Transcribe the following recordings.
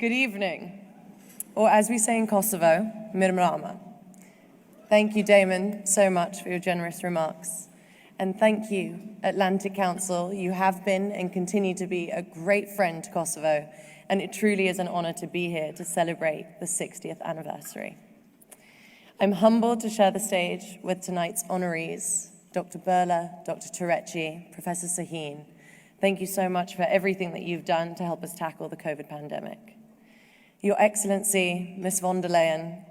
Good evening, or as we say in Kosovo, mirëmbrëma. Thank you, Damon, so much for your generous remarks. And thank you, Atlantic Council. You have been and continue to be a great friend to Kosovo, and it truly is an honor to be here to celebrate the 60th anniversary. I'm humbled to share the stage with tonight's honorees, Dr. Burla, Dr. Turecci, Professor Sahin. Thank you so much for everything that you've done to help us tackle the COVID pandemic. Your Excellency, Ms. von der Leyen,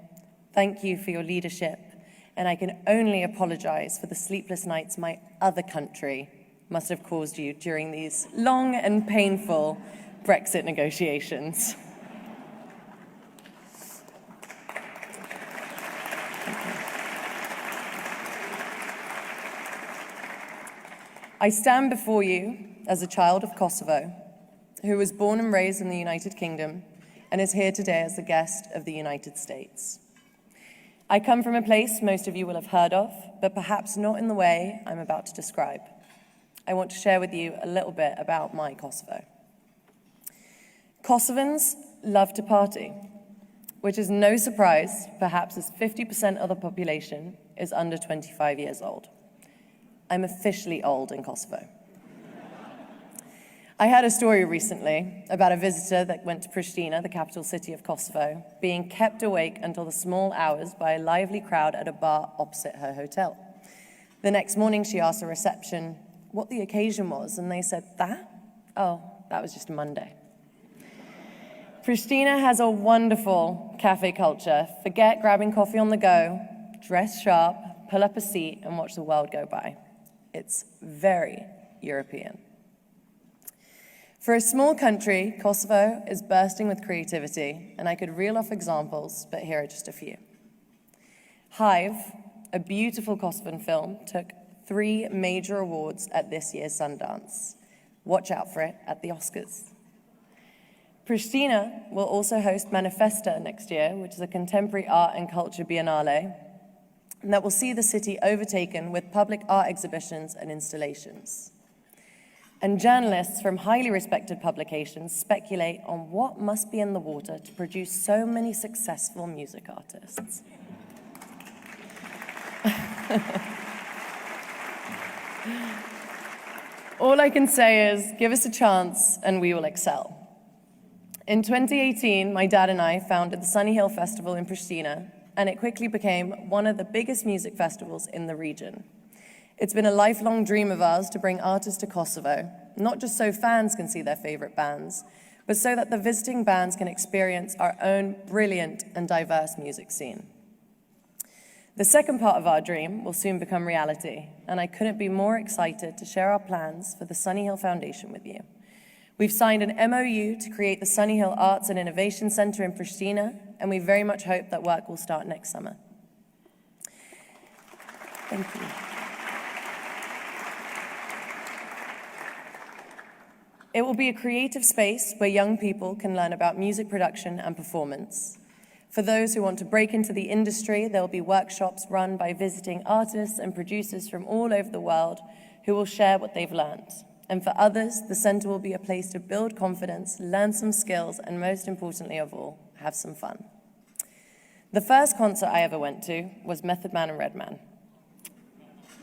thank you for your leadership, and I can only apologize for the sleepless nights my other country must have caused you during these long and painful Brexit negotiations. I stand before you as a child of Kosovo, who was born and raised in the United Kingdom and is here today as a guest of the United States. I come from a place most of you will have heard of, but perhaps not in the way I'm about to describe. I want to share with you a little bit about my Kosovo. Kosovans love to party, which is no surprise, perhaps as 50% of the population is under 25 years old. I'm officially old in Kosovo. I heard a story recently about a visitor that went to Pristina, the capital city of Kosovo, being kept awake until the small hours by a lively crowd at a bar opposite her hotel. The next morning, she asked the reception what the occasion was, and they said, that was just Monday. Pristina has a wonderful cafe culture. Forget grabbing coffee on the go, dress sharp, pull up a seat, and watch the world go by. It's very European. For a small country, Kosovo is bursting with creativity, and I could reel off examples, but here are just a few. Hive, a beautiful Kosovan film, took 3 major awards at this year's Sundance. Watch out for it at the Oscars. Pristina will also host Manifesta next year, which is a contemporary art and culture biennale, and that will see the city overtaken with public art exhibitions and installations. And journalists from highly respected publications speculate on what must be in the water to produce so many successful music artists. All I can say is, give us a chance and we will excel. In 2018, my dad and I founded the Sunny Hill Festival in Pristina, and it quickly became one of the biggest music festivals in the region. It's been a lifelong dream of ours to bring artists to Kosovo, not just so fans can see their favorite bands, but so that the visiting bands can experience our own brilliant and diverse music scene. The second part of our dream will soon become reality, and I couldn't be more excited to share our plans for the Sunny Hill Foundation with you. We've signed an MOU to create the Sunny Hill Arts and Innovation Center in Pristina, and we very much hope that work will start next summer. Thank you. It will be a creative space where young people can learn about music production and performance. For those who want to break into the industry, there will be workshops run by visiting artists and producers from all over the world who will share what they've learned. And for others, the center will be a place to build confidence, learn some skills, and most importantly of all, have some fun. The first concert I ever went to was Method Man and Redman.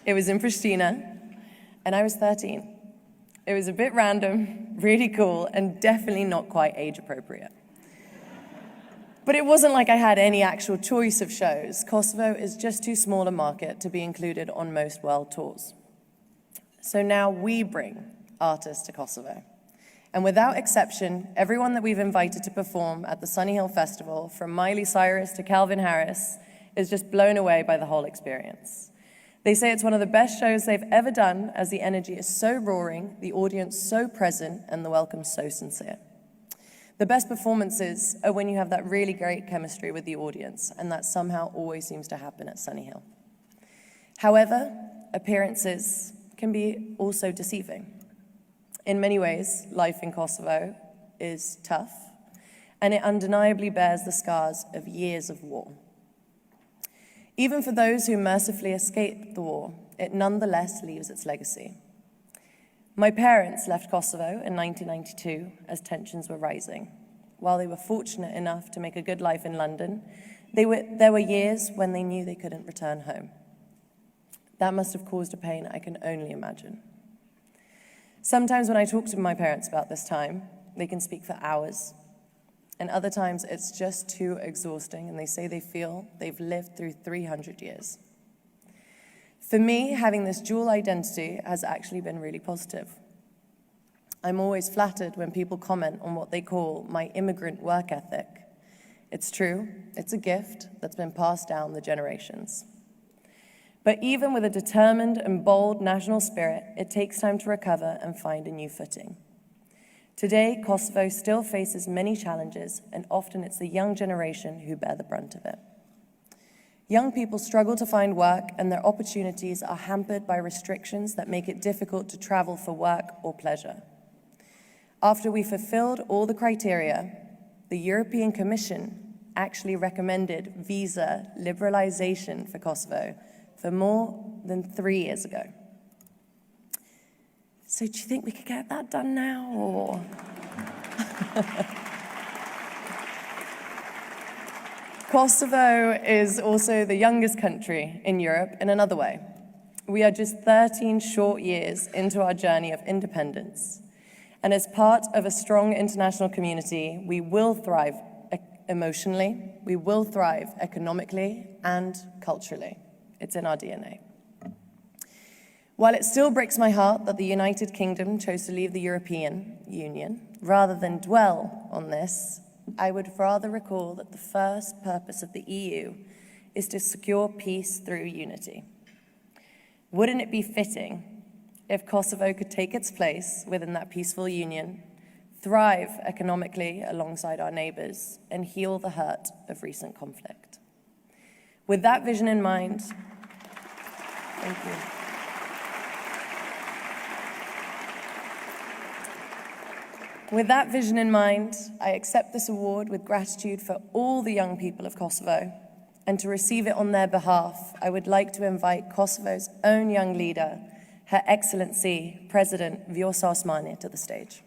It was in Pristina, and I was 13. It was a bit random, really cool, and definitely not quite age appropriate. But it wasn't like I had any actual choice of shows. Kosovo is just too small a market to be included on most world tours. So now we bring artists to Kosovo. And without exception, everyone that we've invited to perform at the Sunny Hill Festival, from Miley Cyrus to Calvin Harris, is just blown away by the whole experience. They say it's one of the best shows they've ever done, as the energy is so roaring, the audience so present, and the welcome so sincere. The best performances are when you have that really great chemistry with the audience, and that somehow always seems to happen at Sunny Hill. However, appearances can be also deceiving. In many ways, life in Kosovo is tough, and it undeniably bears the scars of years of war. Even for those who mercifully escaped the war, it nonetheless leaves its legacy. My parents left Kosovo in 1992 as tensions were rising. while they were fortunate enough to make a good life in London, there were years when they knew they couldn't return home. That must have caused a pain I can only imagine. Sometimes when I talk to my parents about this time, they can speak for hours. And other times it's just too exhausting, and they say they feel they've lived through 300 years. For me, having this dual identity has actually been really positive. I'm always flattered when people comment on what they call my immigrant work ethic. It's true, it's a gift that's been passed down the generations. But even with a determined and bold national spirit, it takes time to recover and find a new footing. Today, Kosovo still faces many challenges, and often it's the young generation who bear the brunt of it. Young people struggle to find work, and their opportunities are hampered by restrictions that make it difficult to travel for work or pleasure. After we fulfilled all the criteria, the European Commission actually recommended visa liberalization for Kosovo for more than 3 years ago. So do you think we could get that done now, or? Kosovo is also the youngest country in Europe in another way. We are just 13 short years into our journey of independence. And as part of a strong international community, we will thrive emotionally, we will thrive economically and culturally. It's in our DNA. While it still breaks my heart that the United Kingdom chose to leave the European Union, rather than dwell on this, I would rather recall that the first purpose of the EU is to secure peace through unity. Wouldn't it be fitting if Kosovo could take its place within that peaceful union, thrive economically alongside our neighbors, and heal the hurt of recent conflict? With that vision in mind, thank you. With that vision in mind, I accept this award with gratitude for all the young people of Kosovo, and to receive it on their behalf, I would like to invite Kosovo's own young leader, Her Excellency President Vjosa Osmani, to the stage.